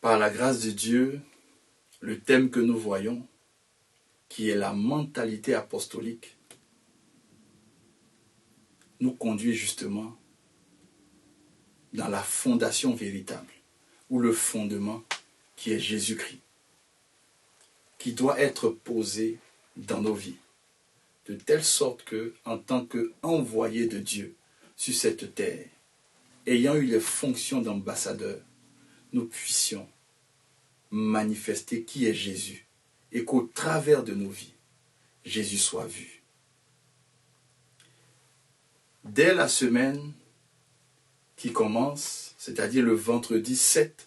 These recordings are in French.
Par la grâce de Dieu, le thème que nous voyons, qui est la mentalité apostolique, nous conduit justement dans la fondation véritable, ou le fondement qui est Jésus-Christ, qui doit être posé dans nos vies, de telle sorte que, en tant qu'envoyé de Dieu sur cette terre, ayant eu les fonctions d'ambassadeur, nous puissions manifester qui est Jésus, et qu'au travers de nos vies, Jésus soit vu. Dès la semaine qui commence, c'est-à-dire le vendredi 7,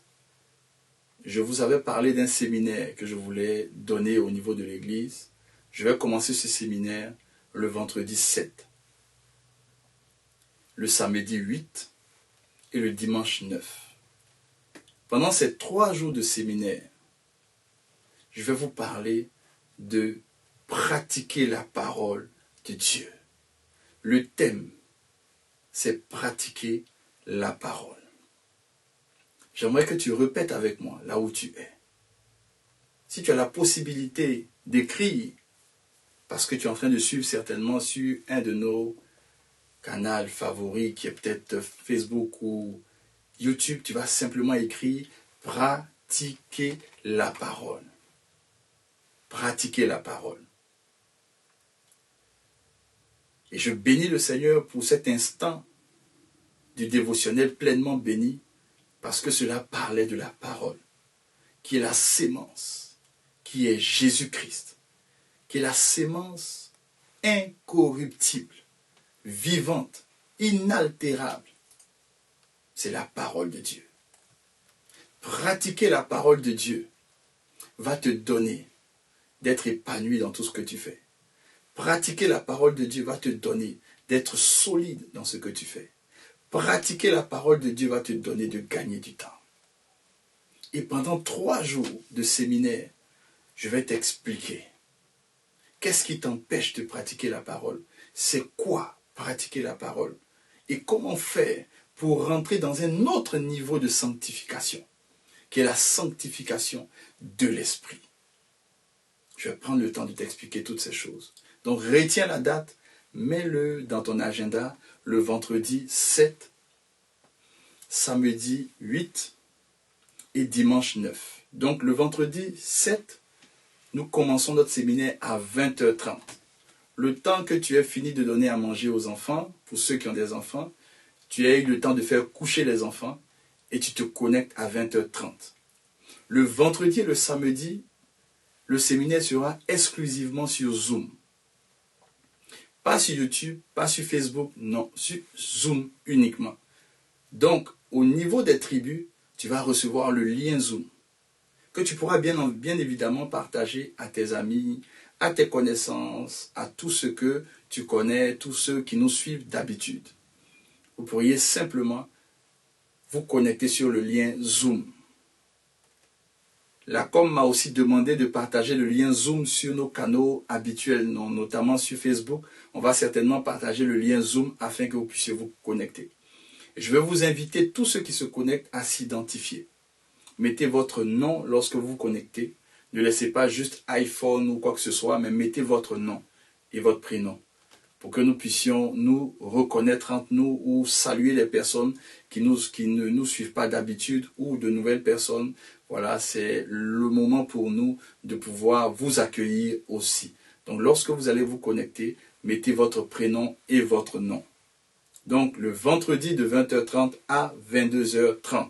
je vous avais parlé d'un séminaire que je voulais donner au niveau de l'église. Je vais commencer ce séminaire le vendredi 7, le samedi 8 et le dimanche 9. Pendant ces 3 jours de séminaire, je vais vous parler de pratiquer la parole de Dieu. Le thème, c'est pratiquer la parole. J'aimerais que tu répètes avec moi là où tu es. Si tu as la possibilité d'écrire, parce que tu es en train de suivre certainement sur un de nos canaux favoris, qui est peut-être Facebook ou YouTube, tu vas simplement écrire « Pratiquer la parole ». Pratiquer la parole. Et je bénis le Seigneur pour cet instant du dévotionnel pleinement béni, parce que cela parlait de la parole, qui est la sémence, qui est Jésus-Christ, qui est la sémence incorruptible, vivante, inaltérable. C'est la parole de Dieu. Pratiquer la parole de Dieu va te donner d'être épanoui dans tout ce que tu fais. Pratiquer la parole de Dieu va te donner d'être solide dans ce que tu fais. Pratiquer la parole de Dieu va te donner de gagner du temps. Et pendant 3 jours de séminaire, je vais t'expliquer qu'est-ce qui t'empêche de pratiquer la parole. C'est quoi pratiquer la parole? Et comment faire pour rentrer dans un autre niveau de sanctification, qui est la sanctification de l'esprit. Je vais prendre le temps de t'expliquer toutes ces choses. Donc retiens la date, mets-le dans ton agenda, le vendredi 7, samedi 8 et dimanche 9. Donc le vendredi 7, nous commençons notre séminaire à 20h30. Le temps que tu aies fini de donner à manger aux enfants, pour ceux qui ont des enfants, tu as eu le temps de faire coucher les enfants et tu te connectes à 20h30. Le vendredi et le samedi, le séminaire sera exclusivement sur Zoom. Pas sur YouTube, pas sur Facebook, non, sur Zoom uniquement. Donc, au niveau des tribus, tu vas recevoir le lien Zoom que tu pourras bien évidemment partager à tes amis, à tes connaissances, à tous ceux que tu connais, tous ceux qui nous suivent d'habitude. Vous pourriez simplement vous connecter sur le lien Zoom. La com m'a aussi demandé de partager le lien Zoom sur nos canaux habituels, notamment sur Facebook. On va certainement partager le lien Zoom afin que vous puissiez vous connecter. Je vais vous inviter, tous ceux qui se connectent, à s'identifier. Mettez votre nom lorsque vous vous connectez. Ne laissez pas juste iPhone ou quoi que ce soit, mais mettez votre nom et votre prénom pour que nous puissions nous reconnaître entre nous ou saluer les personnes qui ne nous suivent pas d'habitude ou de nouvelles personnes. Voilà, c'est le moment pour nous de pouvoir vous accueillir aussi. Donc, lorsque vous allez vous connecter, mettez votre prénom et votre nom. Donc, le vendredi de 20h30 à 22h30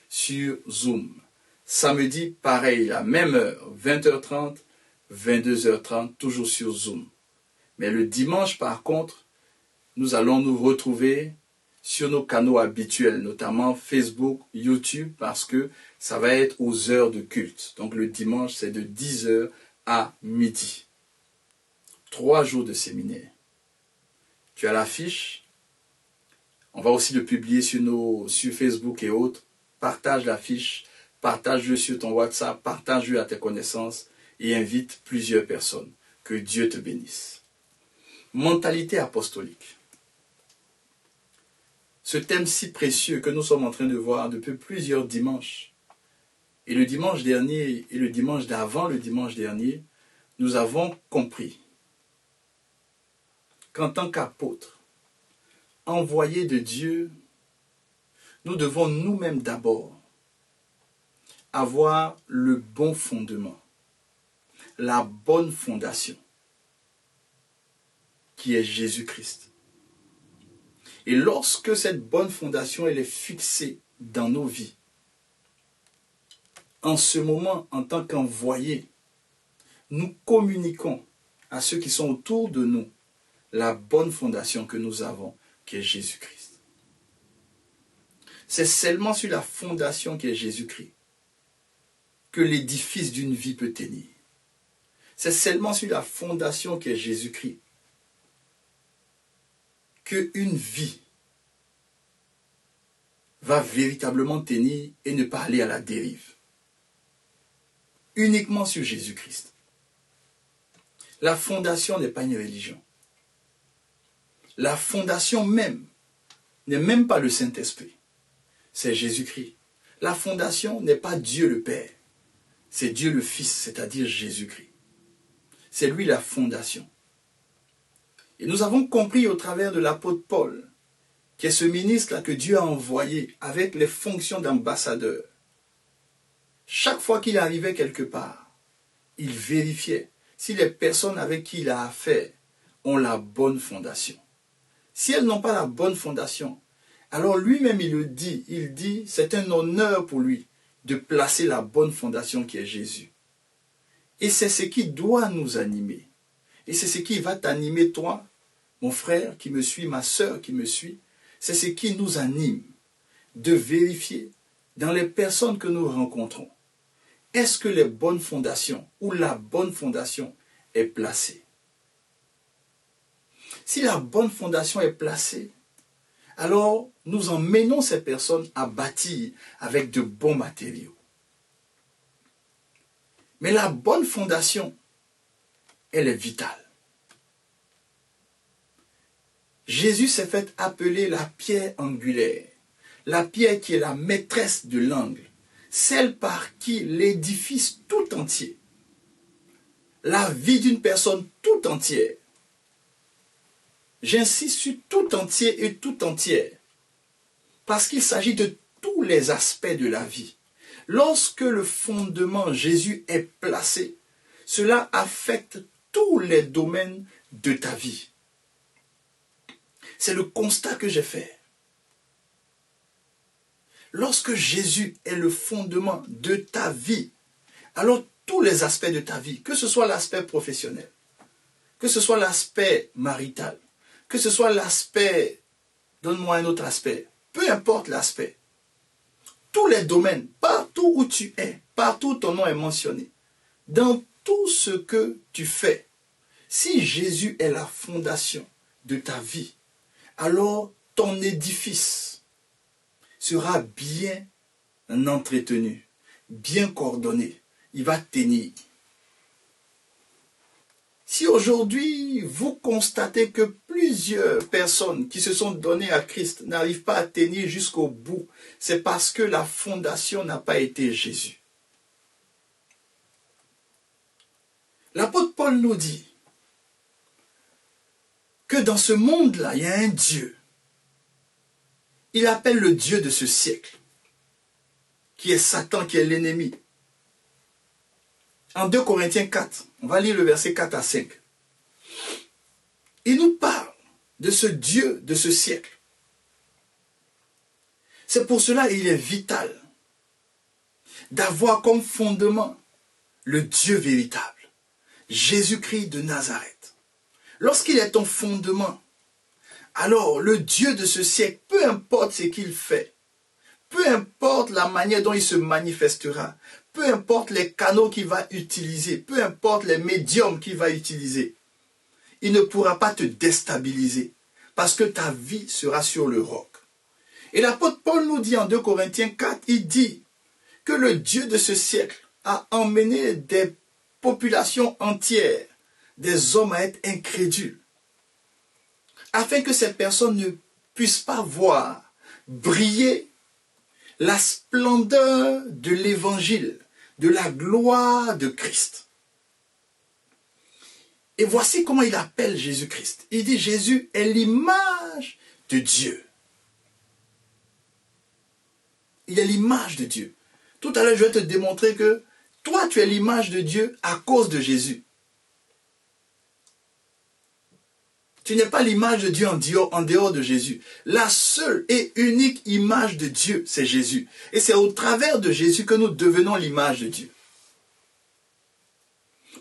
sur Zoom. Samedi, pareil, la même heure, 20h30, 22h30, toujours sur Zoom. Mais le dimanche, par contre, nous allons nous retrouver sur nos canaux habituels, notamment Facebook, YouTube, parce que ça va être aux heures de culte. Donc le dimanche, c'est de 10h à midi. 3 jours de séminaire. Tu as l'affiche. On va aussi le publier sur Facebook et autres. Partage l'affiche, partage-le sur ton WhatsApp, partage-le à tes connaissances et invite plusieurs personnes. Que Dieu te bénisse. Mentalité apostolique. Ce thème si précieux que nous sommes en train de voir depuis plusieurs dimanches Et le dimanche dernier, et le dimanche d'avant, le dimanche dernier, nous avons compris qu'en tant qu'apôtres, envoyés de Dieu, nous devons nous-mêmes d'abord avoir le bon fondement, la bonne fondation, qui est Jésus-Christ. Et lorsque cette bonne fondation elle est fixée dans nos vies, en ce moment, en tant qu'envoyés, nous communiquons à ceux qui sont autour de nous la bonne fondation que nous avons, qui est Jésus-Christ. C'est seulement sur la fondation qui est Jésus-Christ que l'édifice d'une vie peut tenir. C'est seulement sur la fondation qui est Jésus-Christ qu'une vie va véritablement tenir et ne pas aller à la dérive. Uniquement sur Jésus-Christ. La fondation n'est pas une religion. La fondation même n'est même pas le Saint-Esprit. C'est Jésus-Christ. La fondation n'est pas Dieu le Père. C'est Dieu le Fils, c'est-à-dire Jésus-Christ. C'est lui la fondation. Et nous avons compris au travers de l'apôtre Paul, qui est ce ministre-là que Dieu a envoyé avec les fonctions d'ambassadeur. Chaque fois qu'il arrivait quelque part, il vérifiait si les personnes avec qui il a affaire ont la bonne fondation. Si elles n'ont pas la bonne fondation, alors lui-même il dit, c'est un honneur pour lui de placer la bonne fondation qui est Jésus. Et c'est ce qui doit nous animer. Et c'est ce qui va t'animer toi, mon frère qui me suit, ma sœur qui me suit. C'est ce qui nous anime de vérifier dans les personnes que nous rencontrons. Est-ce que les bonnes fondations ou la bonne fondation est placée? Si la bonne fondation est placée, alors nous emmenons ces personnes à bâtir avec de bons matériaux. Mais la bonne fondation, elle est vitale. Jésus s'est fait appeler la pierre angulaire, la pierre qui est la maîtresse de l'angle, celle par qui l'édifice tout entier, la vie d'une personne tout entière, j'insiste sur tout entier et tout entière, parce qu'il s'agit de tous les aspects de la vie. Lorsque le fondement Jésus est placé, cela affecte tous les domaines de ta vie. C'est le constat que j'ai fait. Lorsque Jésus est le fondement de ta vie, alors tous les aspects de ta vie, que ce soit l'aspect professionnel, que ce soit l'aspect marital, que ce soit l'aspect, donne-moi un autre aspect, peu importe l'aspect, tous les domaines, partout où tu es, partout où ton nom est mentionné, dans tout ce que tu fais, si Jésus est la fondation de ta vie, alors ton édifice sera bien entretenu, bien coordonné, il va tenir. Si aujourd'hui vous constatez que plusieurs personnes qui se sont données à Christ n'arrivent pas à tenir jusqu'au bout, c'est parce que la fondation n'a pas été Jésus. L'apôtre Paul nous dit que dans ce monde-là, il y a un Dieu. Il appelle le Dieu de ce siècle, qui est Satan, qui est l'ennemi. En 2 Corinthiens 4, on va lire le verset 4 à 5. Il nous parle de ce Dieu de ce siècle. C'est pour cela qu'il est vital d'avoir comme fondement le Dieu véritable, Jésus-Christ de Nazareth. Lorsqu'il est ton fondement, alors le Dieu de ce siècle, peu importe ce qu'il fait, peu importe la manière dont il se manifestera, peu importe les canaux qu'il va utiliser, peu importe les médiums qu'il va utiliser, il ne pourra pas te déstabiliser parce que ta vie sera sur le roc. Et l'apôtre Paul nous dit en 2 Corinthiens 4, il dit que le Dieu de ce siècle a emmené des populations entières, des hommes à être incrédules, afin que ces personnes ne puissent pas voir briller la splendeur de l'évangile, de la gloire de Christ. Et voici comment il appelle Jésus-Christ. Il dit Jésus est l'image de Dieu. Il est l'image de Dieu. Tout à l'heure, je vais te démontrer que toi, tu es l'image de Dieu à cause de Jésus. Tu n'es pas l'image de Dieu en dehors de Jésus. La seule et unique image de Dieu, c'est Jésus. Et c'est au travers de Jésus que nous devenons l'image de Dieu.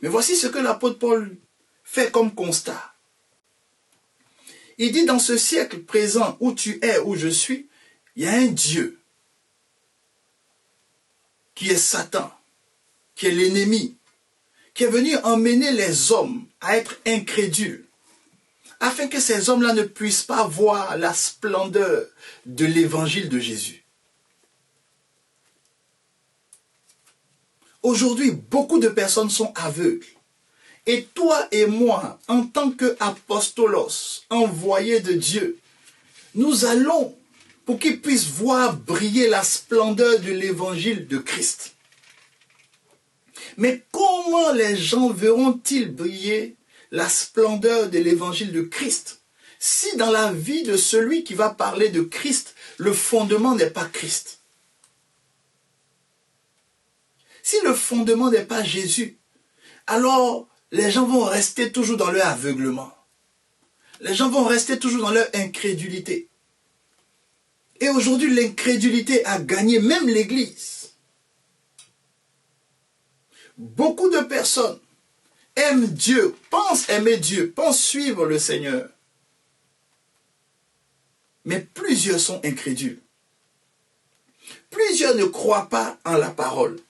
Mais voici ce que l'apôtre Paul fait comme constat. Il dit dans ce siècle présent où tu es, où je suis, il y a un Dieu qui est Satan, qui est l'ennemi, qui est venu emmener les hommes à être incrédules, afin que ces hommes-là ne puissent pas voir la splendeur de l'évangile de Jésus. Aujourd'hui, beaucoup de personnes sont aveugles. Et toi et moi, en tant qu'apostolos, envoyés de Dieu, nous allons pour qu'ils puissent voir briller la splendeur de l'évangile de Christ. Mais comment les gens verront-ils briller la splendeur de l'évangile de Christ si dans la vie de celui qui va parler de Christ, le fondement n'est pas Christ? Si le fondement n'est pas Jésus, alors les gens vont rester toujours dans leur aveuglement. Les gens vont rester toujours dans leur incrédulité. Et aujourd'hui, l'incrédulité a gagné même l'Église. Beaucoup de personnes aiment Dieu, pensent aimer Dieu, pensent suivre le Seigneur. Mais plusieurs sont incrédules. Plusieurs ne croient pas en la parole.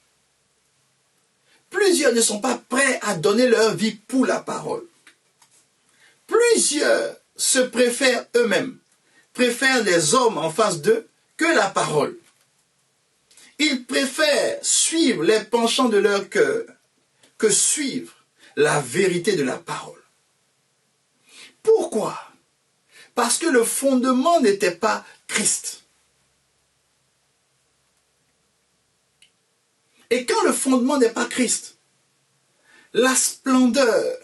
Plusieurs ne sont pas prêts à donner leur vie pour la parole. Plusieurs se préfèrent eux-mêmes, préfèrent les hommes en face d'eux que la parole. Ils préfèrent suivre les penchants de leur cœur que suivre la vérité de la parole. Pourquoi? Parce que le fondement n'était pas Christ. Et quand le fondement n'est pas Christ, la splendeur,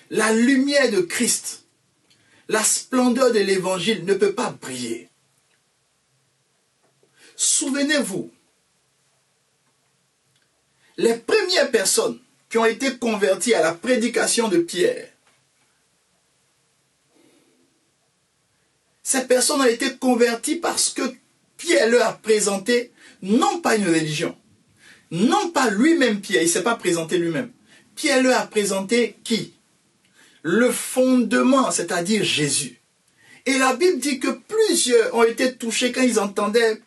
la lumière de Christ, la splendeur de l'évangile ne peut pas briller. Souvenez-vous, les premières personnes qui ont été converties à la prédication de Pierre, ces personnes ont été converties parce que Pierre leur a présenté non pas une religion, non pas lui-même Pierre, il ne s'est pas présenté lui-même. Pierre leur a présenté qui? Le fondement, c'est-à-dire Jésus. Et la Bible dit que plusieurs ont été touchés quand ils entendaient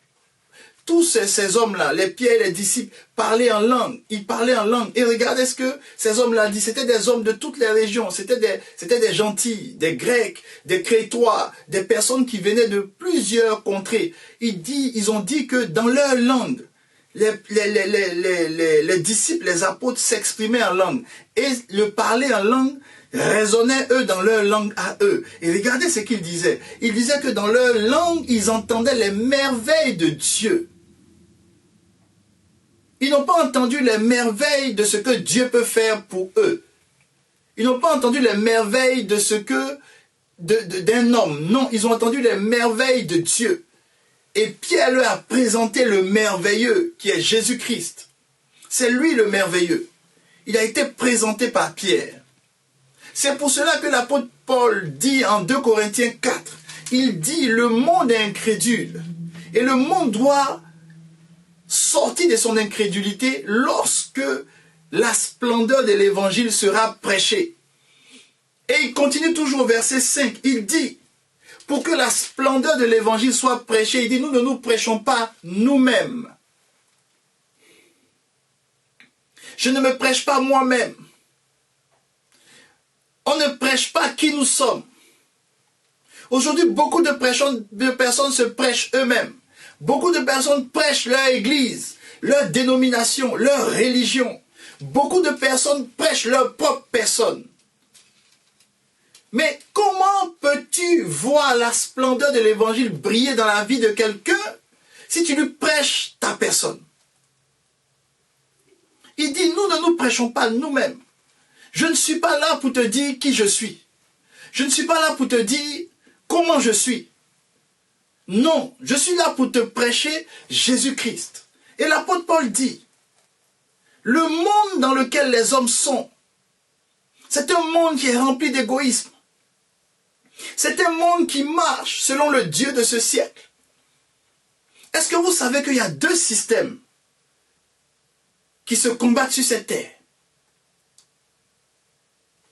tous ces hommes-là, les Pierre et les disciples, parler en langue. Ils parlaient en langue. Et regardez ce que ces hommes-là disent. C'était des hommes de toutes les régions. C'était des gentils, des Grecs, des Crétois, des personnes qui venaient de plusieurs contrées. Ils ont dit que dans leur langue, les disciples, les apôtres s'exprimaient en langue. Et le parler en langue résonnait eux dans leur langue à eux. Et regardez ce qu'ils disaient. Ils disaient que dans leur langue, ils entendaient les merveilles de Dieu. Ils n'ont pas entendu les merveilles de ce que Dieu peut faire pour eux. Ils n'ont pas entendu les merveilles de ce que d'un homme. Non, ils ont entendu les merveilles de Dieu. Et Pierre leur a présenté le merveilleux qui est Jésus-Christ. C'est lui le merveilleux. Il a été présenté par Pierre. C'est pour cela que l'apôtre Paul dit en 2 Corinthiens 4, il dit le monde est incrédule. Et le monde doit sortir de son incrédulité lorsque la splendeur de l'évangile sera prêchée. Et il continue toujours au verset 5, il dit, pour que la splendeur de l'évangile soit prêchée, il dit, nous ne nous prêchons pas nous-mêmes. Je ne me prêche pas moi-même. On ne prêche pas qui nous sommes. Aujourd'hui, beaucoup de personnes se prêchent eux-mêmes. Beaucoup de personnes prêchent leur église, leur dénomination, leur religion. Beaucoup de personnes prêchent leur propre personne. Mais comment peux-tu voir la splendeur de l'évangile briller dans la vie de quelqu'un si tu lui prêches ta personne. Il dit, nous ne nous prêchons pas nous-mêmes. Je ne suis pas là pour te dire qui je suis. Je ne suis pas là pour te dire comment je suis. Non, je suis là pour te prêcher Jésus-Christ. Et l'apôtre Paul dit, le monde dans lequel les hommes sont, c'est un monde qui est rempli d'égoïsme. C'est un monde qui marche selon le Dieu de ce siècle. Est-ce que vous savez qu'il y a deux systèmes qui se combattent sur cette terre?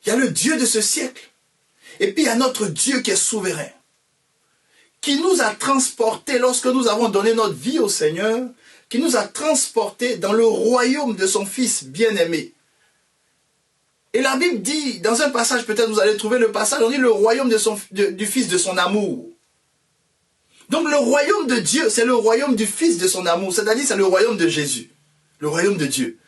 Il y a le Dieu de ce siècle, et puis il y a notre Dieu qui est souverain, qui nous a transportés lorsque nous avons donné notre vie au Seigneur, qui nous a transportés dans le royaume de son Fils bien-aimé. Et la Bible dit, dans un passage, peut-être vous allez trouver le passage, on dit le royaume du Fils de son amour. Donc le royaume de Dieu, c'est le royaume du Fils de son amour, c'est-à-dire c'est le royaume de Jésus, le royaume de Dieu.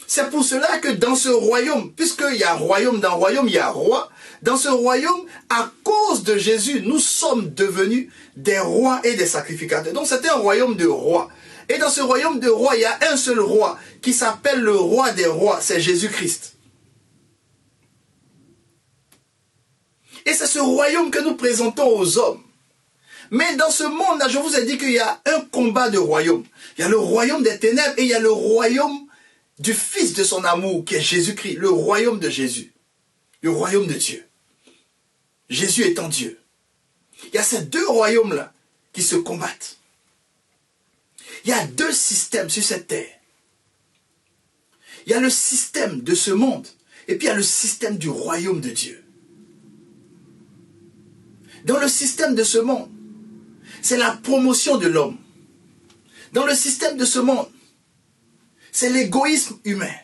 C'est pour cela que dans ce royaume, puisqu'il y a royaume, dans royaume, il y a roi, dans ce royaume, à cause de Jésus, nous sommes devenus des rois et des sacrificateurs. Donc c'est un royaume de rois. Et dans ce royaume de rois, il y a un seul roi qui s'appelle le roi des rois, c'est Jésus-Christ. Et c'est ce royaume que nous présentons aux hommes. Mais dans ce monde-là, je vous ai dit qu'il y a un combat de royaumes. Il y a le royaume des ténèbres et il y a le royaume du Fils de son amour, qui est Jésus-Christ, le royaume de Jésus, le royaume de Dieu. Jésus étant Dieu. Il y a ces deux royaumes-là qui se combattent. Il y a deux systèmes sur cette terre. Il y a le système de ce monde et puis il y a le système du royaume de Dieu. Dans le système de ce monde, c'est la promotion de l'homme. Dans le système de ce monde, c'est l'égoïsme humain.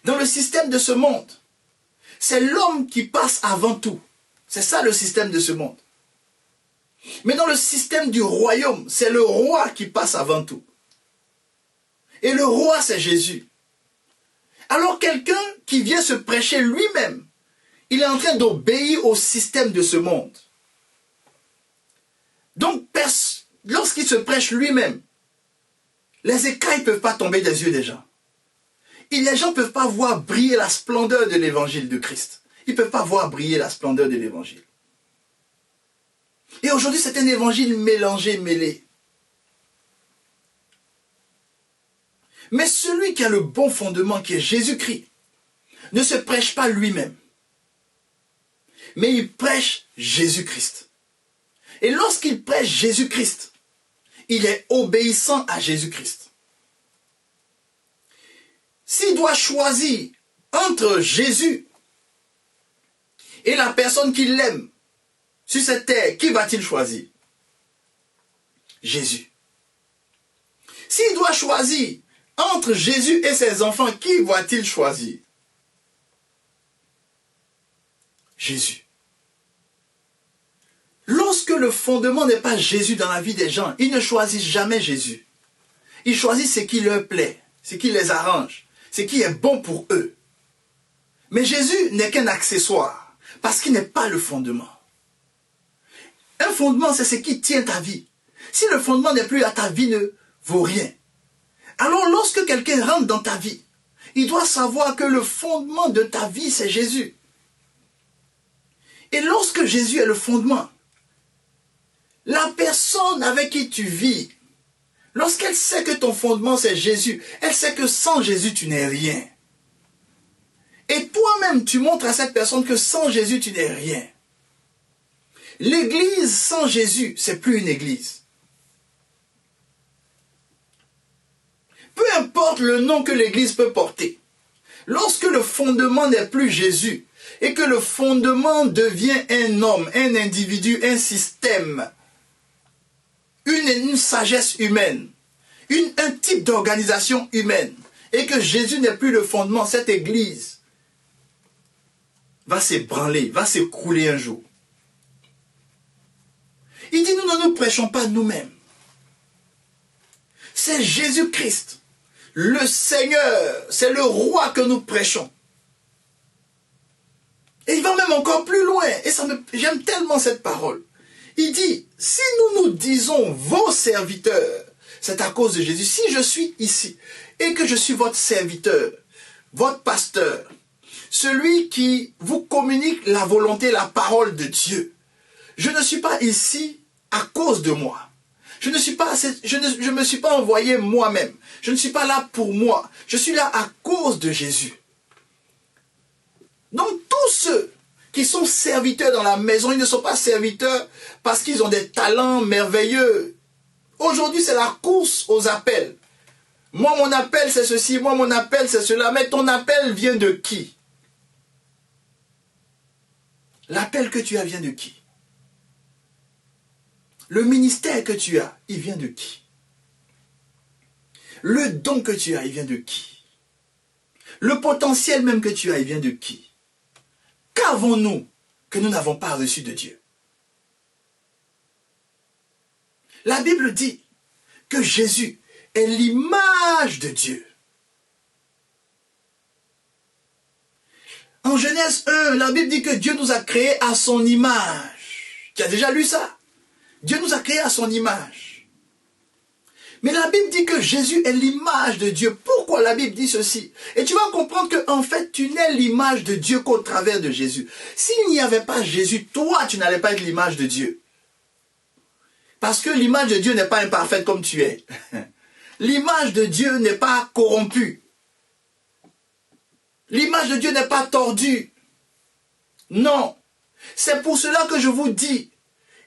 Dans le système de ce monde, c'est l'homme qui passe avant tout. C'est ça le système de ce monde. Mais dans le système du royaume, c'est le roi qui passe avant tout. Et le roi, c'est Jésus. Alors quelqu'un qui vient se prêcher lui-même, il est en train d'obéir au système de ce monde. Donc, lorsqu'il se prêche lui-même, les écailles ne peuvent pas tomber des yeux des gens. Et les gens ne peuvent pas voir briller la splendeur de l'évangile de Christ. Ils ne peuvent pas voir briller la splendeur de l'évangile. Et aujourd'hui, c'est un évangile mélangé, mêlé. Mais celui qui a le bon fondement, qui est Jésus-Christ, ne se prêche pas lui-même. Mais il prêche Jésus-Christ. Et lorsqu'il prêche Jésus-Christ, il est obéissant à Jésus-Christ. S'il doit choisir entre Jésus et la personne qu'il aime sur cette terre, qui va-t-il choisir? Jésus. S'il doit choisir entre Jésus et ses enfants, qui va-t-il choisir? Jésus. Lorsque le fondement n'est pas Jésus dans la vie des gens, ils ne choisissent jamais Jésus. Ils choisissent ce qui leur plaît, ce qui les arrange, ce qui est bon pour eux. Mais Jésus n'est qu'un accessoire, parce qu'il n'est pas le fondement. Un fondement, c'est ce qui tient ta vie. Si le fondement n'est plus là, ta vie ne vaut rien. Alors lorsque quelqu'un rentre dans ta vie, il doit savoir que le fondement de ta vie, c'est Jésus. Et lorsque Jésus est le fondement, la personne avec qui tu vis, lorsqu'elle sait que ton fondement c'est Jésus, elle sait que sans Jésus tu n'es rien. Et toi-même tu montres à cette personne que sans Jésus tu n'es rien. L'église sans Jésus, c'est plus une église. Peu importe le nom que l'église peut porter, lorsque le fondement n'est plus Jésus, et que le fondement devient un homme, un individu, un système, une sagesse humaine, un type d'organisation humaine, et que Jésus n'est plus le fondement, cette église va s'ébranler, va s'écrouler un jour. Il dit, nous ne nous prêchons pas nous-mêmes. C'est Jésus-Christ, le Seigneur, c'est le roi que nous prêchons. Et il va même encore plus loin, et j'aime tellement cette parole. Il dit, si nous nous disons vos serviteurs, c'est à cause de Jésus. Si je suis ici et que je suis votre serviteur, votre pasteur, celui qui vous communique la volonté, la parole de Dieu, je ne suis pas ici à cause de moi. Je ne me suis pas envoyé moi-même. Je ne suis pas là pour moi. Je suis là à cause de Jésus. Donc tous ceux qui sont serviteurs dans la maison, ils ne sont pas serviteurs parce qu'ils ont des talents merveilleux. Aujourd'hui, c'est la course aux appels. Moi, mon appel, c'est ceci. Moi, mon appel, c'est cela. Mais ton appel vient de qui? L'appel que tu as vient de qui? Le ministère que tu as, il vient de qui? Le don que tu as, il vient de qui? Le potentiel même que tu as, il vient de qui? Qu'avons-nous que nous n'avons pas reçu de Dieu? La Bible dit que Jésus est l'image de Dieu. En Genèse 1, la Bible dit que Dieu nous a créés à son image. Tu as déjà lu ça? Dieu nous a créés à son image. Mais la Bible dit que Jésus est l'image de Dieu. Pourquoi la Bible dit ceci? Et tu vas comprendre que en fait, tu n'es l'image de Dieu qu'au travers de Jésus. S'il n'y avait pas Jésus, toi, tu n'allais pas être l'image de Dieu. Parce que l'image de Dieu n'est pas imparfaite comme tu es. L'image de Dieu n'est pas corrompue. L'image de Dieu n'est pas tordue. Non. C'est pour cela que je vous dis,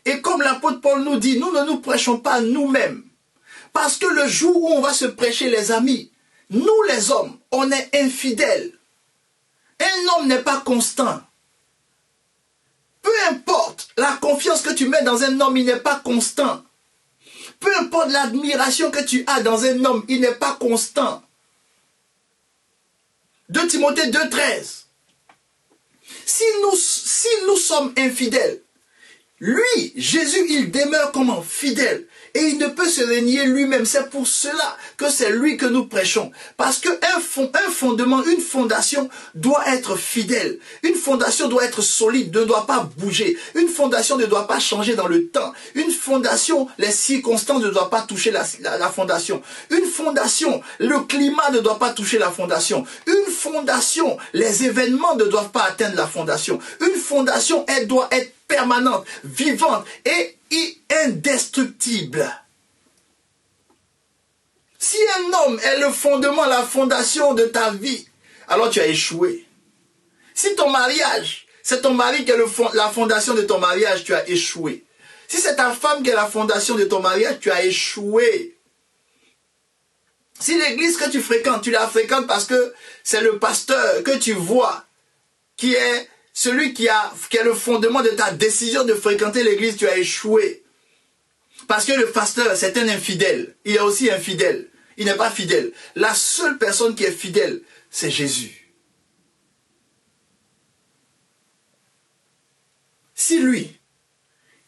et comme l'apôtre Paul nous dit, nous ne nous prêchons pas nous-mêmes. Parce que le jour où on va se prêcher, les amis, nous les hommes, on est infidèles. Un homme n'est pas constant. Peu importe la confiance que tu mets dans un homme, il n'est pas constant. Peu importe l'admiration que tu as dans un homme, il n'est pas constant. 2 Timothée 2,13. Si nous sommes infidèles, lui, Jésus, il demeure comment? Fidèle. Et il ne peut se renier lui-même. C'est pour cela que c'est lui que nous prêchons. Parce qu'un fondement, une fondation doit être fidèle. Une fondation doit être solide, ne doit pas bouger. Une fondation ne doit pas changer dans le temps. Une fondation, les circonstances ne doivent pas toucher la fondation. Une fondation, le climat ne doit pas toucher la fondation. Une fondation, les événements ne doivent pas atteindre la fondation. Une fondation, elle doit être permanente, vivante et indestructible. Si un homme est le fondement, la fondation de ta vie, alors tu as échoué. Si ton mariage, c'est ton mari qui est la fondation de ton mariage, tu as échoué. Si c'est ta femme qui est la fondation de ton mariage, tu as échoué. Si l'église que tu fréquentes, tu la fréquentes parce que c'est le pasteur que tu vois qui est celui qui est le fondement de ta décision de fréquenter l'église, tu as échoué. Parce que le pasteur, c'est un infidèle. Il est aussi infidèle. Il n'est pas fidèle. La seule personne qui est fidèle, c'est Jésus. Si lui,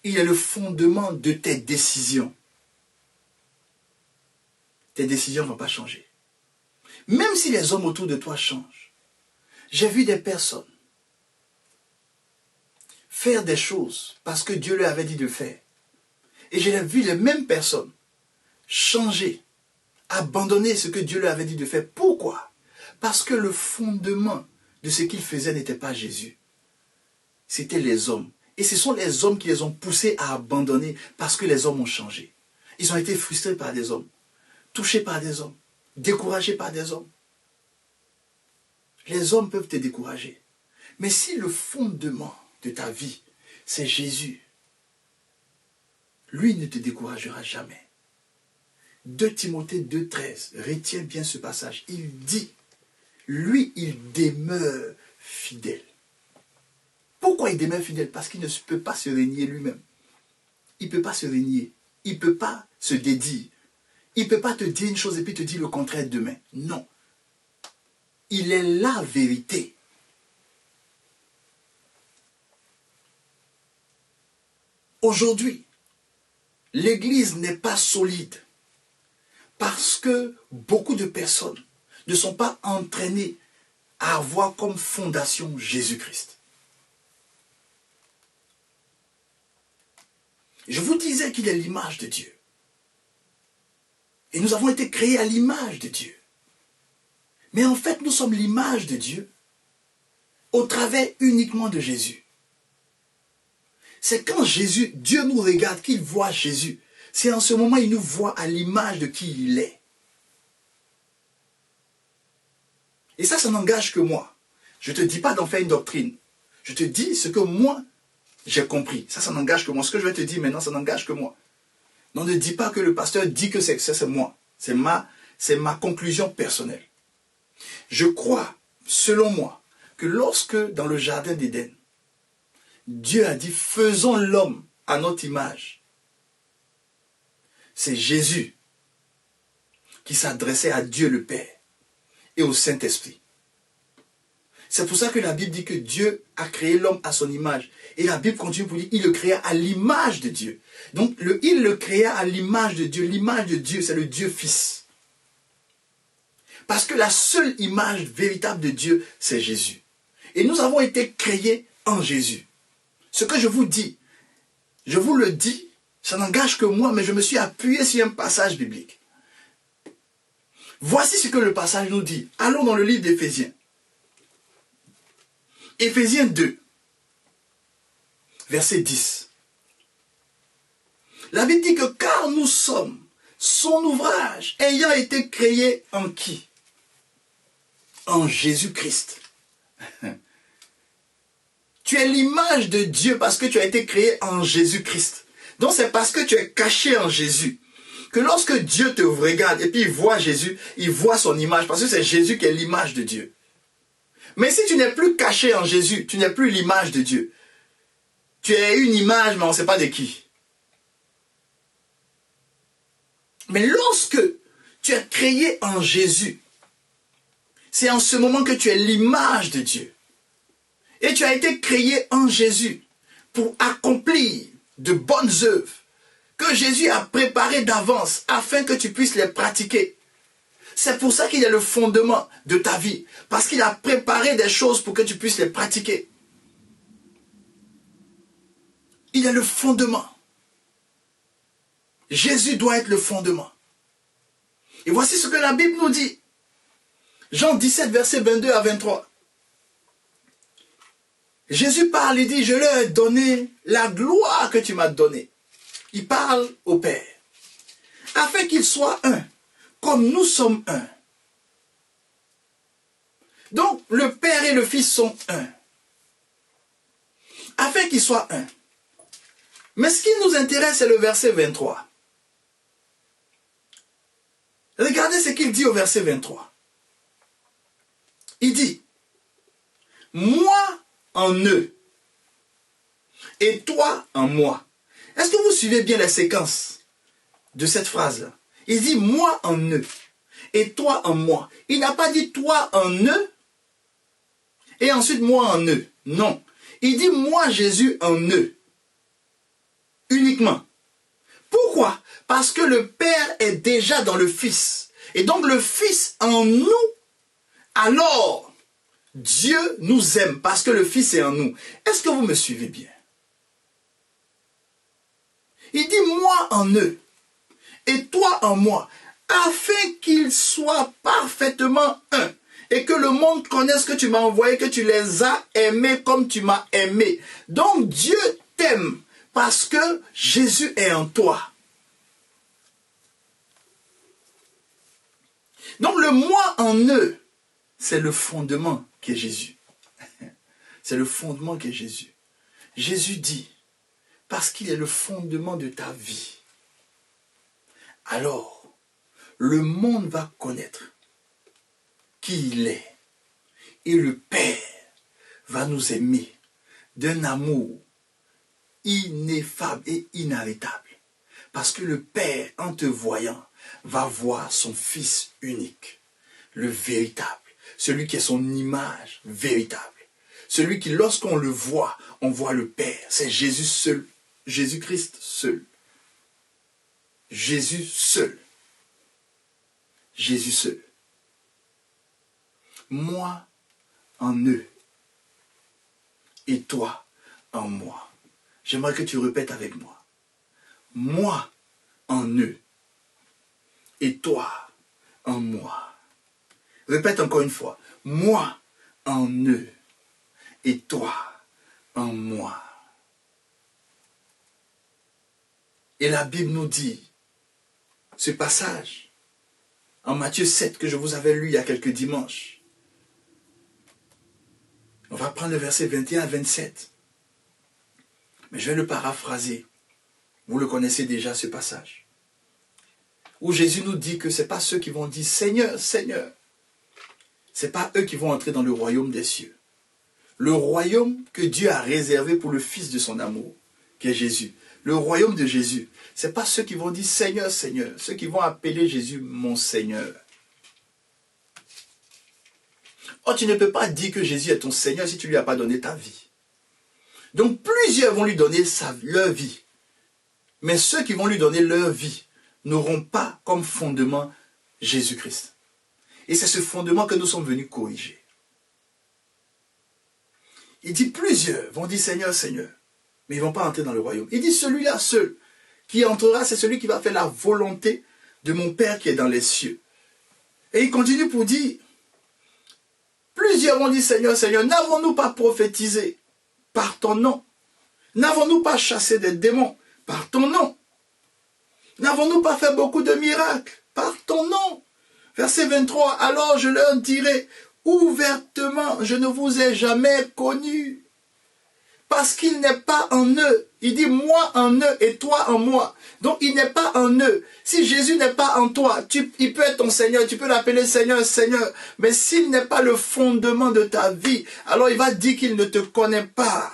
il est le fondement de tes décisions ne vont pas changer. Même si les hommes autour de toi changent. J'ai vu des personnes faire des choses parce que Dieu leur avait dit de faire. Et j'ai vu les mêmes personnes changer, abandonner ce que Dieu leur avait dit de faire. Pourquoi? Parce que le fondement de ce qu'ils faisaient n'était pas Jésus. C'était les hommes. Et ce sont les hommes qui les ont poussés à abandonner parce que les hommes ont changé. Ils ont été frustrés par des hommes, touchés par des hommes, découragés par des hommes. Les hommes peuvent te décourager. Mais si le fondement de ta vie, c'est Jésus, lui ne te découragera jamais. 2 Timothée 2,13, retiens bien ce passage. Il dit, lui, il demeure fidèle. Pourquoi il demeure fidèle? Parce qu'il ne peut pas se renier lui-même. Il ne peut pas se renier. Il ne peut pas se dédire. Il ne peut pas te dire une chose et puis te dire le contraire demain. Non. Il est la vérité. Aujourd'hui, l'Église n'est pas solide parce que beaucoup de personnes ne sont pas entraînées à avoir comme fondation Jésus-Christ. Je vous disais qu'il est l'image de Dieu. Et nous avons été créés à l'image de Dieu. Mais en fait, nous sommes l'image de Dieu au travers uniquement de Jésus. C'est quand Jésus, Dieu nous regarde, qu'il voit Jésus. C'est en ce moment qu'il nous voit à l'image de qui il est. Et ça n'engage que moi. Je ne te dis pas d'en faire une doctrine. Je te dis ce que moi, j'ai compris. Ça n'engage que moi. Ce que je vais te dire maintenant, ça n'engage que moi. Donc ne dis pas que le pasteur dit que c'est moi. C'est ma conclusion personnelle. Je crois, selon moi, que lorsque dans le jardin d'Éden, Dieu a dit, faisons l'homme à notre image. C'est Jésus qui s'adressait à Dieu le Père et au Saint-Esprit. C'est pour ça que la Bible dit que Dieu a créé l'homme à son image. Et la Bible continue pour dire qu'il le créa à l'image de Dieu. Donc il le créa à l'image de Dieu. L'image de Dieu, c'est le Dieu Fils. Parce que la seule image véritable de Dieu, c'est Jésus. Et nous avons été créés en Jésus. Ce que je vous dis, je vous le dis, ça n'engage que moi, mais je me suis appuyé sur un passage biblique. Voici ce que le passage nous dit. Allons dans le livre d'Éphésiens. Éphésiens 2, verset 10. La Bible dit que car nous sommes son ouvrage, ayant été créés en qui? En Jésus-Christ. Tu es l'image de Dieu parce que tu as été créé en Jésus-Christ. Donc c'est parce que tu es caché en Jésus que lorsque Dieu te regarde et puis il voit Jésus, il voit son image parce que c'est Jésus qui est l'image de Dieu. Mais si tu n'es plus caché en Jésus, tu n'es plus l'image de Dieu. Tu es une image, mais on ne sait pas de qui. Mais lorsque tu es créé en Jésus, c'est en ce moment que tu es l'image de Dieu. Et tu as été créé en Jésus pour accomplir de bonnes œuvres que Jésus a préparées d'avance afin que tu puisses les pratiquer. C'est pour ça qu'il est le fondement de ta vie. Parce qu'il a préparé des choses pour que tu puisses les pratiquer. Il est le fondement. Jésus doit être le fondement. Et voici ce que la Bible nous dit. Jean 17, verset 22 à 23. Jésus parle, il dit, je leur ai donné la gloire que tu m'as donnée. Il parle au Père. Afin qu'ils soient un. Comme nous sommes un. Donc, le Père et le Fils sont un. Afin qu'ils soient un. Mais ce qui nous intéresse, c'est le verset 23. Regardez ce qu'il dit au verset 23. Il dit, moi en eux, et toi en moi. Est-ce que vous suivez bien la séquence de cette phrase-là? Il dit moi en eux et toi en moi. Il n'a pas dit toi en eux et ensuite moi en eux. Non. Il dit moi Jésus en eux. Uniquement. Pourquoi? Parce que le Père est déjà dans le Fils. Et donc le Fils en nous, alors Dieu nous aime parce que le Fils est en nous. Est-ce que vous me suivez bien? Il dit moi en eux et toi en moi, afin qu'ils soient parfaitement un, et que le monde connaisse que tu m'as envoyé, que tu les as aimés comme tu m'as aimé. Donc Dieu t'aime parce que Jésus est en toi. Donc le moi en eux, c'est le fondement qui est Jésus. C'est le fondement qui est Jésus. Jésus dit, parce qu'il est le fondement de ta vie, alors le monde va connaître qui il est. Et le Père va nous aimer d'un amour ineffable et inarrêtable. Parce que le Père, en te voyant, va voir son Fils unique, le véritable, celui qui est son image véritable. Celui qui, lorsqu'on le voit, on voit le Père. C'est Jésus seul, Jésus-Christ seul. Jésus seul. Jésus seul. Moi en eux et toi en moi. J'aimerais que tu répètes avec moi. moi en eux et toi en moi. Répète encore une fois. Moi en eux et toi en moi. Et la Bible nous dit, ce passage, en Matthieu 7, que je vous avais lu il y a quelques dimanches. On va prendre le verset 21 à 27. Mais je vais le paraphraser. Vous le connaissez déjà, ce passage. Où Jésus nous dit que ce n'est pas ceux qui vont dire « Seigneur, Seigneur ». Ce n'est pas eux qui vont entrer dans le royaume des cieux. Le royaume que Dieu a réservé pour le Fils de son amour, qui est Jésus. Le royaume de Jésus. Ce n'est pas ceux qui vont dire « Seigneur, Seigneur ». Ceux qui vont appeler Jésus « mon Seigneur ». Oh, tu ne peux pas dire que Jésus est ton Seigneur si tu ne lui as pas donné ta vie. Donc plusieurs vont lui donner leur vie. Mais ceux qui vont lui donner leur vie n'auront pas comme fondement Jésus-Christ. Et c'est ce fondement que nous sommes venus corriger. Il dit plusieurs vont dire Seigneur, Seigneur, mais ils ne vont pas entrer dans le royaume. Il dit celui-là seul qui entrera, c'est celui qui va faire la volonté de mon Père qui est dans les cieux. Et il continue pour dire, plusieurs vont dire Seigneur, Seigneur, n'avons-nous pas prophétisé par ton nom? N'avons-nous pas chassé des démons par ton nom? N'avons-nous pas fait beaucoup de miracles par ton nom? Verset 23, alors je leur dirai ouvertement, je ne vous ai jamais connus. Parce qu'il n'est pas en eux. Il dit moi en eux et toi en moi. Donc il n'est pas en eux. Si Jésus n'est pas en toi, il peut être ton Seigneur, tu peux l'appeler Seigneur, Seigneur. Mais s'il n'est pas le fondement de ta vie, alors il va dire qu'il ne te connaît pas.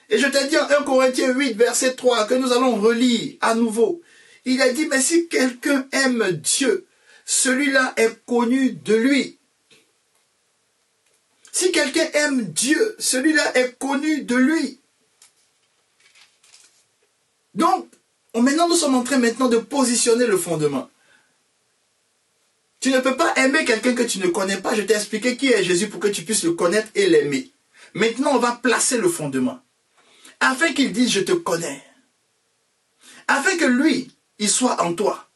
Et je te dis en 1 Corinthiens 8, verset 3, que nous allons relire à nouveau. Il a dit, mais si quelqu'un aime Dieu, celui-là est connu de lui. Si quelqu'un aime Dieu, celui-là est connu de lui. Donc, maintenant nous sommes en train maintenant de positionner le fondement. Tu ne peux pas aimer quelqu'un que tu ne connais pas. Je t'ai expliqué qui est Jésus pour que tu puisses le connaître et l'aimer. Maintenant, on va placer le fondement. Afin qu'il dise, je te connais. Afin que lui, il soit en toi.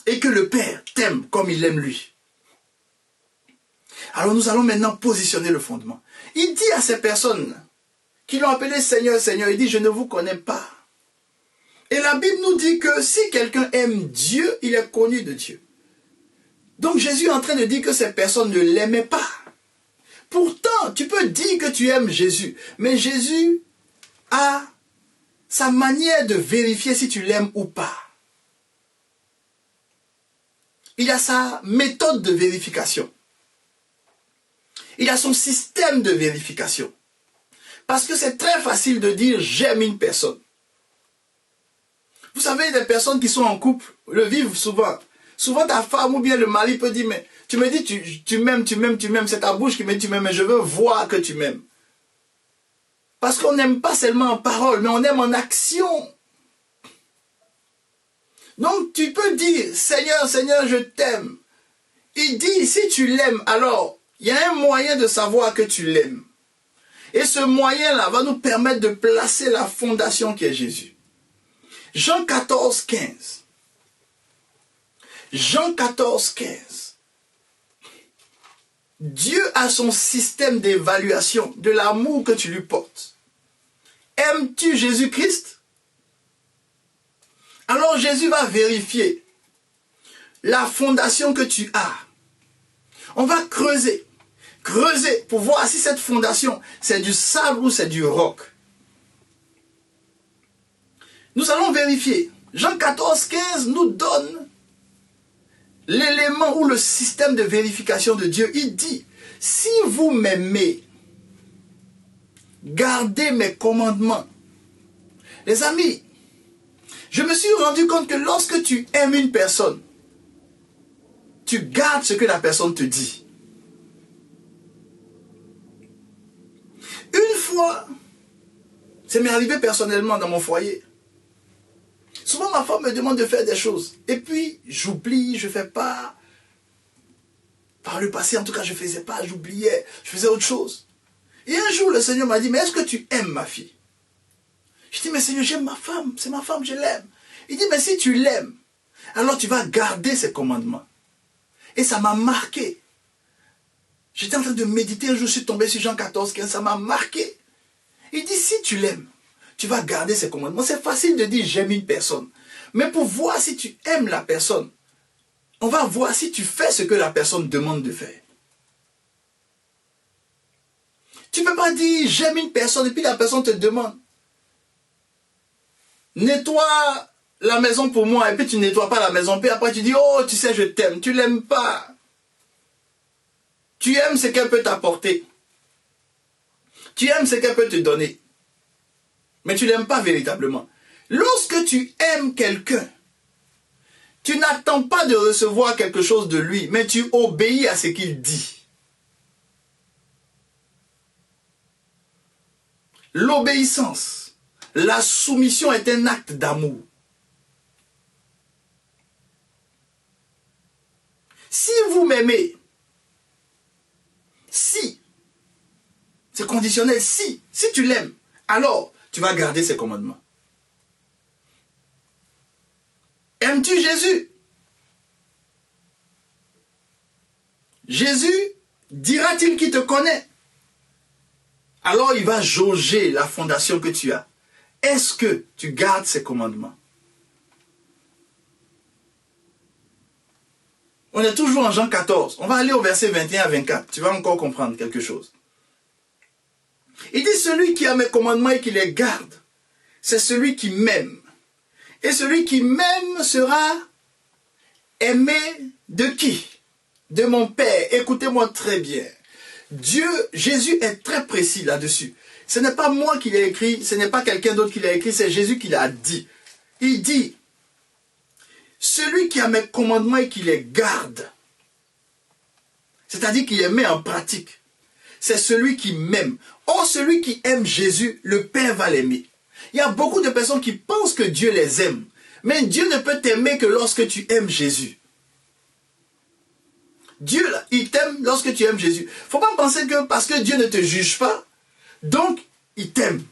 Et que le Père t'aime comme il aime lui. Alors nous allons maintenant positionner le fondement. Il dit à ces personnes qui l'ont appelé Seigneur, Seigneur, il dit, je ne vous connais pas. Et la Bible nous dit que si quelqu'un aime Dieu, il est connu de Dieu. Donc Jésus est en train de dire que ces personnes ne l'aimaient pas. Pourtant, tu peux dire que tu aimes Jésus, mais Jésus a sa manière de vérifier si tu l'aimes ou pas. Il a sa méthode de vérification. Il a son système de vérification. Parce que c'est très facile de dire j'aime une personne. Vous savez, des personnes qui sont en couple le vivent souvent. Souvent ta femme ou bien le mari peut dire, mais tu me dis tu m'aimes, c'est ta bouche qui me dit tu m'aimes, mais je veux voir que tu m'aimes. Parce qu'on n'aime pas seulement en parole, mais on aime en action. Donc tu peux dire, Seigneur, Seigneur, je t'aime. Il dit, si tu l'aimes, alors il y a un moyen de savoir que tu l'aimes. Et ce moyen-là va nous permettre de placer la fondation qui est Jésus. Jean 14, 15. Jean 14, 15. Dieu a son système d'évaluation de l'amour que tu lui portes. Aimes-tu Jésus-Christ? Alors Jésus va vérifier la fondation que tu as. On va creuser pour voir si cette fondation, c'est du sable ou c'est du roc. Nous allons vérifier. Jean 14, 15 nous donne l'élément ou le système de vérification de Dieu. Il dit, si vous m'aimez, gardez mes commandements. Les amis, je me suis rendu compte que lorsque tu aimes une personne, tu gardes ce que la personne te dit. Une fois, ça m'est arrivé personnellement dans mon foyer. Souvent, ma femme me demande de faire des choses. Et puis, j'oublie, je ne fais pas. Par le passé, en tout cas, je ne faisais pas, j'oubliais, je faisais autre chose. Et un jour, le Seigneur m'a dit, mais est-ce que tu aimes ma fille? Je dis, mais Seigneur, j'aime ma femme. C'est ma femme, je l'aime. Il dit, mais si tu l'aimes, alors tu vas garder ses commandements. Et ça m'a marqué. J'étais en train de méditer, un jour je suis tombé sur Jean 14, 15, ça m'a marqué. Il dit, si tu l'aimes, tu vas garder ses commandements. C'est facile de dire, j'aime une personne. Mais pour voir si tu aimes la personne, on va voir si tu fais ce que la personne demande de faire. Tu ne peux pas dire, j'aime une personne, et puis la personne te demande, nettoie la maison pour moi, et puis tu ne nettoies pas la maison, puis après tu dis, oh, tu sais, je t'aime. Tu ne l'aimes pas. Tu aimes ce qu'elle peut t'apporter. Tu aimes ce qu'elle peut te donner. Mais tu ne l'aimes pas véritablement. Lorsque tu aimes quelqu'un, tu n'attends pas de recevoir quelque chose de lui, mais tu obéis à ce qu'il dit. L'obéissance, la soumission est un acte d'amour. Si vous m'aimez, si, c'est conditionnel, si tu l'aimes, alors tu vas garder ses commandements. Aimes-tu Jésus? Jésus dira-t-il qu'il te connaît? Alors il va jauger la fondation que tu as. Est-ce que tu gardes ses commandements? On est toujours en Jean 14. On va aller au verset 21 à 24. Tu vas encore comprendre quelque chose. Il dit, celui qui a mes commandements et qui les garde, c'est celui qui m'aime. Et celui qui m'aime sera aimé de qui? De mon Père. Écoutez-moi très bien. Jésus est très précis là-dessus. Ce n'est pas moi qui l'ai écrit, ce n'est pas quelqu'un d'autre qui l'a écrit, c'est Jésus qui l'a dit. Il dit, celui qui a mes commandements et qui les garde, c'est-à-dire qui les met en pratique, c'est celui qui m'aime. Or, celui qui aime Jésus, le Père va l'aimer. Il y a beaucoup de personnes qui pensent que Dieu les aime. Mais Dieu ne peut t'aimer que lorsque tu aimes Jésus. Dieu, il t'aime lorsque tu aimes Jésus. Il ne faut pas penser que parce que Dieu ne te juge pas, donc il t'aime.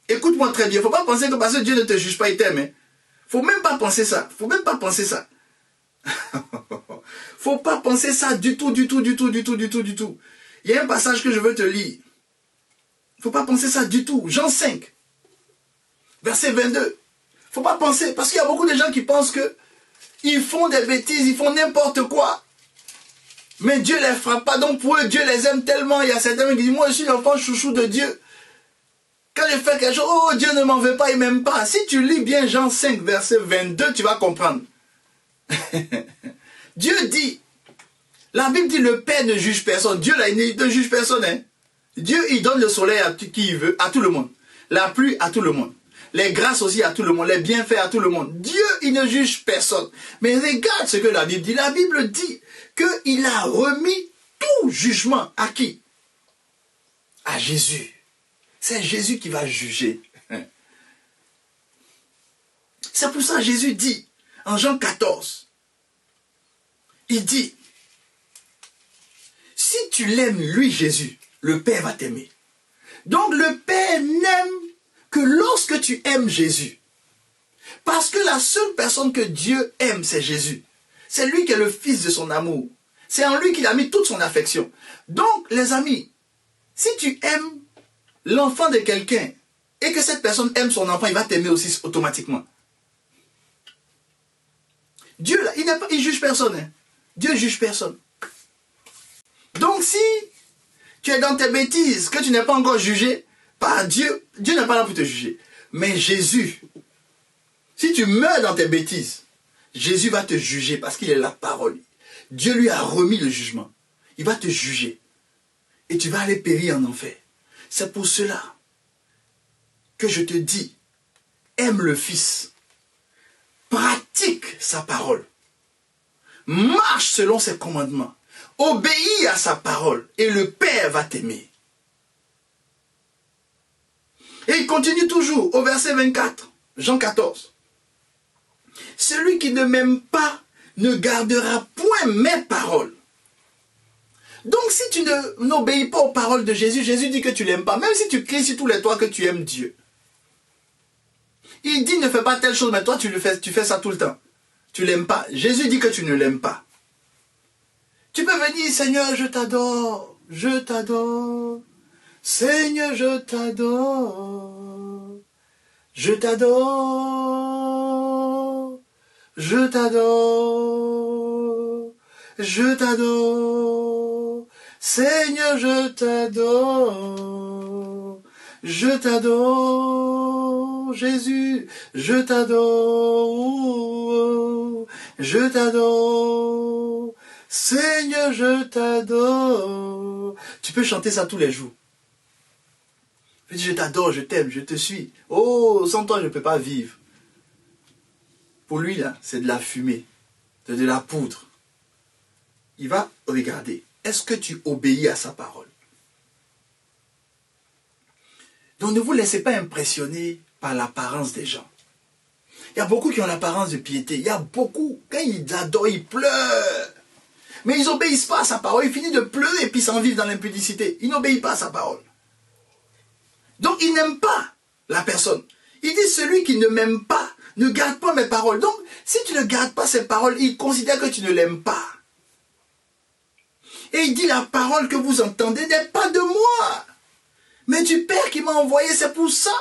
Écoute-moi très bien. Il ne faut pas penser que parce que Dieu ne te juge pas, il t'aime. Il ne faut même pas penser ça. Il ne faut même pas penser ça. Il ne faut pas penser ça du tout, du tout, du tout, du tout, du tout, du tout. Il y a un passage que je veux te lire. Il ne faut pas penser ça du tout. Jean 5, verset 22. Il ne faut pas penser, parce qu'il y a beaucoup de gens qui pensent que ils font des bêtises, ils font n'importe quoi. Mais Dieu ne les frappe pas, donc pour eux, Dieu les aime tellement. Il y a certains qui disent, moi je suis l'enfant chouchou de Dieu. Quand je fais quelque chose, oh Dieu ne m'en veut pas, il ne m'aime pas. Si tu lis bien Jean 5, verset 22, tu vas comprendre. Dieu dit, la Bible dit, le Père ne juge personne. Dieu là, il ne juge personne. Hein. Dieu, il donne le soleil à qui il veut, à tout le monde. La pluie à tout le monde. Les grâces aussi à tout le monde, les bienfaits à tout le monde. Dieu, il ne juge personne. Mais regarde ce que la Bible dit. La Bible dit qu'il a remis tout jugement à qui? À Jésus. C'est Jésus qui va juger. C'est pour ça que Jésus dit, en Jean 14, il dit, si tu l'aimes, lui, Jésus, le Père va t'aimer. Donc le Père n'aime que lorsque tu aimes Jésus. Parce que la seule personne que Dieu aime, c'est Jésus. C'est lui qui est le fils de son amour. C'est en lui qu'il a mis toute son affection. Donc, les amis, si tu aimes l'enfant de quelqu'un et que cette personne aime son enfant, il va t'aimer aussi automatiquement. Dieu, là, il ne juge personne. Hein. Dieu ne juge personne. Donc, si tu es dans tes bêtises, que tu n'es pas encore jugé par Dieu, Dieu n'est pas là pour te juger. Mais Jésus, si tu meurs dans tes bêtises, Jésus va te juger parce qu'il est la parole. Dieu lui a remis le jugement. Il va te juger. Et tu vas aller périr en enfer. C'est pour cela que je te dis, aime le Fils. Pratique sa parole. Marche selon ses commandements. Obéis à sa parole. Et le Père va t'aimer. Et il continue toujours au verset 24. Jean 14. Celui qui ne m'aime pas ne gardera point mes paroles. Donc si tu n'obéis pas aux paroles de Jésus, Jésus dit que tu ne l'aimes pas. Même si tu cries sur tous les toits que tu aimes Dieu. Il dit ne fais pas telle chose, mais toi tu fais ça tout le temps. Tu l'aimes pas. Jésus dit que tu ne l'aimes pas. Tu peux venir, Seigneur, je t'adore, je t'adore. Seigneur, je t'adore, je t'adore, je t'adore, je t'adore. Seigneur, je t'adore, je t'adore, Jésus, je t'adore, je t'adore, Seigneur, je t'adore. Tu peux chanter ça tous les jours. Je t'adore, je t'aime, je te suis. Oh, sans toi, je ne peux pas vivre. Pour lui, là, c'est de la fumée, de la poudre. Il va regarder. Est-ce que tu obéis à sa parole? Donc ne vous laissez pas impressionner par l'apparence des gens. Il y a beaucoup qui ont l'apparence de piété. Il y a beaucoup, quand ils adorent, ils pleurent. Mais ils n'obéissent pas à sa parole. Ils finissent de pleurer et puis s'en vivent dans l'impudicité. Ils n'obéissent pas à sa parole. Donc ils n'aiment pas la personne. Il dit celui qui ne m'aime pas ne garde pas mes paroles. Donc si tu ne gardes pas ses paroles, il considère que tu ne l'aimes pas. Et il dit la parole que vous entendez n'est pas de moi, mais du Père qui m'a envoyé. C'est pour ça.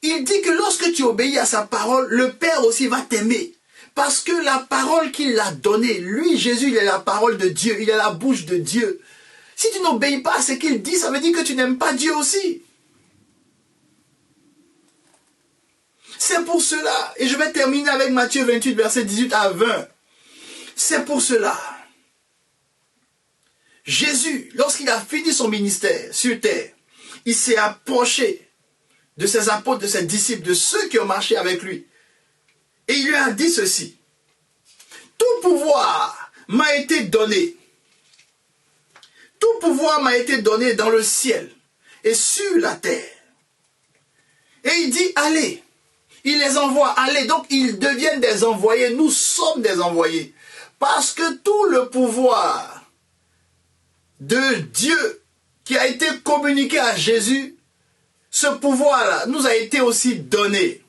Il dit que lorsque tu obéis à sa parole, le Père aussi va t'aimer. Parce que la parole qu'il a donnée, lui, Jésus, il est la parole de Dieu, il est la bouche de Dieu. Si tu n'obéis pas à ce qu'il dit, ça veut dire que tu n'aimes pas Dieu aussi. C'est pour cela, et je vais terminer avec Matthieu 28, versets 18 à 20. C'est pour cela. Jésus, lorsqu'il a fini son ministère sur terre, il s'est approché de ses apôtres, de ses disciples, de ceux qui ont marché avec lui. Et il lui a dit ceci. Tout pouvoir m'a été donné. Tout pouvoir m'a été donné dans le ciel et sur la terre. Et il dit, allez. Il les envoie, allez. Donc ils deviennent des envoyés. Nous sommes des envoyés. Parce que tout le pouvoir de Dieu qui a été communiqué à Jésus, ce pouvoir-là nous a été aussi donné.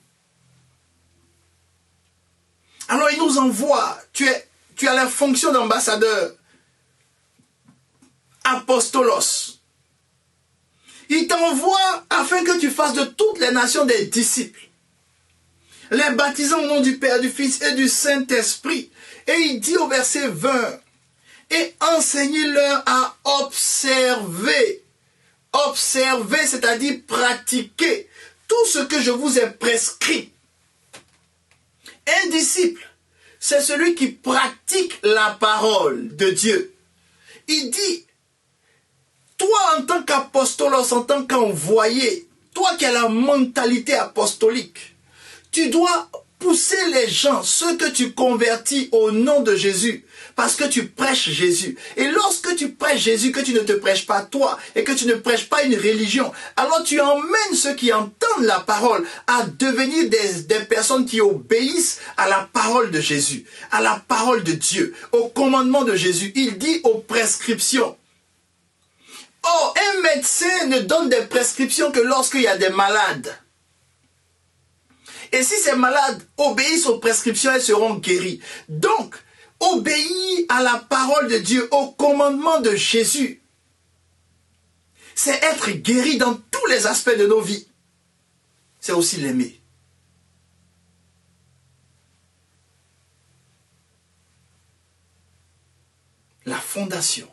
Alors il nous envoie, tu as la fonction d'ambassadeur, apostolos. Il t'envoie afin que tu fasses de toutes les nations des disciples, les baptisant au nom du Père, du Fils et du Saint-Esprit. Et il dit au verset 20, et enseignez-leur à observer. Observer, c'est-à-dire pratiquer tout ce que je vous ai prescrit. Un disciple, c'est celui qui pratique la parole de Dieu. Il dit, toi en tant qu'apostolos, en tant qu'envoyé, toi qui as la mentalité apostolique, tu dois pousser les gens, ceux que tu convertis au nom de Jésus, parce que tu prêches Jésus. Et lorsque tu prêches Jésus, que tu ne te prêches pas toi, et que tu ne prêches pas une religion, alors tu emmènes ceux qui entendent la parole à devenir des personnes qui obéissent à la parole de Jésus, à la parole de Dieu, au commandement de Jésus. Il dit aux prescriptions. Oh, un médecin ne donne des prescriptions que lorsqu'il y a des malades. Et si ces malades obéissent aux prescriptions, elles seront guéries. Donc, obéir à la parole de Dieu, au commandement de Jésus, c'est être guéri dans tous les aspects de nos vies. C'est aussi l'aimer. La fondation,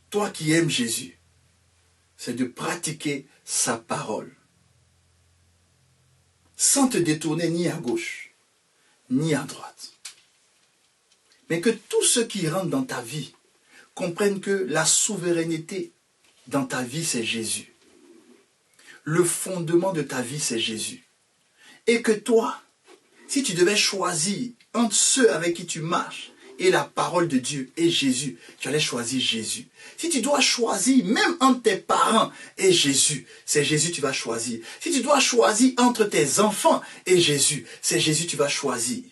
toi qui aimes Jésus, c'est de pratiquer sa parole. Sans te détourner ni à gauche, ni à droite. Mais que tous ceux qui rentrent dans ta vie comprennent que la souveraineté dans ta vie, c'est Jésus. Le fondement de ta vie, c'est Jésus. Et que toi, si tu devais choisir entre ceux avec qui tu marches et la parole de Dieu et Jésus, tu allais choisir Jésus. Si tu dois choisir, même entre tes parents et Jésus, c'est Jésus que tu vas choisir. Si tu dois choisir entre tes enfants et Jésus, c'est Jésus que tu vas choisir.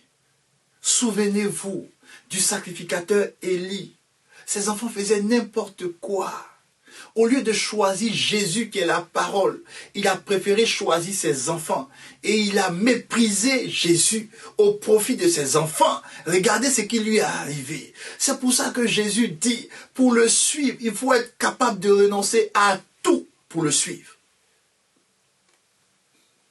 Souvenez-vous du sacrificateur Élie. Ses enfants faisaient n'importe quoi. Au lieu de choisir Jésus qui est la parole, il a préféré choisir ses enfants. Et il a méprisé Jésus au profit de ses enfants. Regardez ce qui lui est arrivé. C'est pour ça que Jésus dit, pour le suivre, il faut être capable de renoncer à tout pour le suivre.